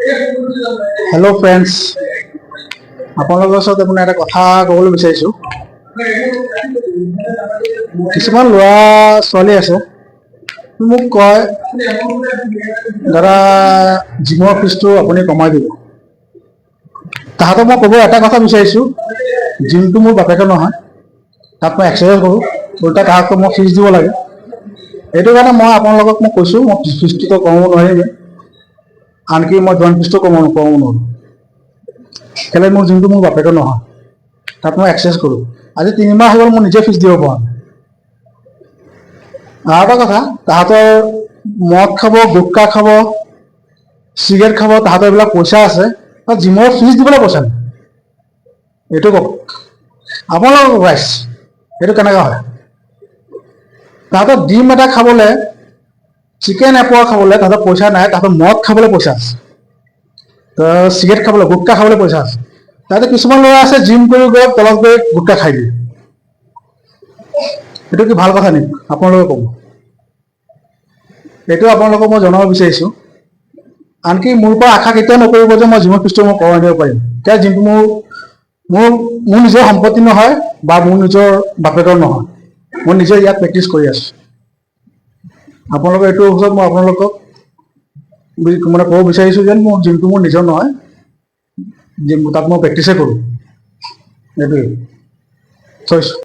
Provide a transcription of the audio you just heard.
Hello' friends, আপোনালোকৰ ওচৰত আপোনাৰ এটা কথা ক'বলৈ বিচাৰিছোঁ। কিছুমান ল'ৰা ছোৱালী আছে, মোক কয় দাদা জিমৰ ফিজটো আপুনি কমাই দিব। তাহাঁতক মই ক'ব এটা কথা বিচাৰিছোঁ, জিমটো মোৰ বাপেকৰ নহয়, তাত মই এক্সাৰচাইজ কৰোঁ, উল্টা তাহাঁতক মই ফিজ দিব লাগে। সেইটো কাৰণে মই আপোনালোকক মই কৈছোঁ, মই ফিজটো কমাব নোৱাৰিম, আনকি মই জইন ফিজটো কমাব নোৱাৰোঁ। কেলৈ মোৰ জিমটো মোৰ বাপেকৰ নহয়, তাত মই এক্সাৰচাইজ কৰোঁ। আজি 3 মাহ হৈ গ'ল মই নিজে ফিজ দিব পৰা নাই। আৰু এটা কথা, তাহাঁতৰ মদ খাব, গুটখা খাব, চিগাৰেট খাব, তাহাঁতৰ এইবিলাক পইচা আছে, জিমৰ ফিজ দিবলৈ পইচা নাই। এইটো কওক আপোনালোকক ৰাইজ, এইটো কেনেকুৱা হয়? তাহাঁতৰ ডিম এটা খাবলৈ, চিকেন এপোৱা খাবলৈ তাহাঁতৰ পইচা নাই, তাহাঁতৰ মদ খাবলৈ পইচা আছে, চিগাৰেট খাবলৈ, গুটখা খাবলৈ পইচা আছে। তাতে কিছুমান ল'ৰা আছে জিম কৰি গৈ তলত গৈ গুটখা খাই দিয়ে। এইটো কি ভাল কথা নেকি? আপোনালোকে ক'ব। এইটো আপোনালোকক মই জনাব বিচাৰিছোঁ। আনকি মোৰ পৰা আশা কেতিয়াও নকৰিব যে মই জিমৰ ফিজটো মই কমাই দিব পাৰিম। এতিয়া জিমটো মোৰ নিজৰ সম্পত্তি নহয় বা মোৰ নিজৰ বাপেকৰ নহয়, মই নিজে ইয়াত প্ৰেক্টিছ কৰি আছোঁ। আপোনালোকৰ এইটো ওচৰত মই আপোনালোকক মানে ক'ব বিচাৰিছোঁ যেন মোৰ জিমটো মোৰ নিজৰ নহয়, তাত মই প্ৰেক্টিছে কৰোঁ। এইটোৱেই থৈছোঁ।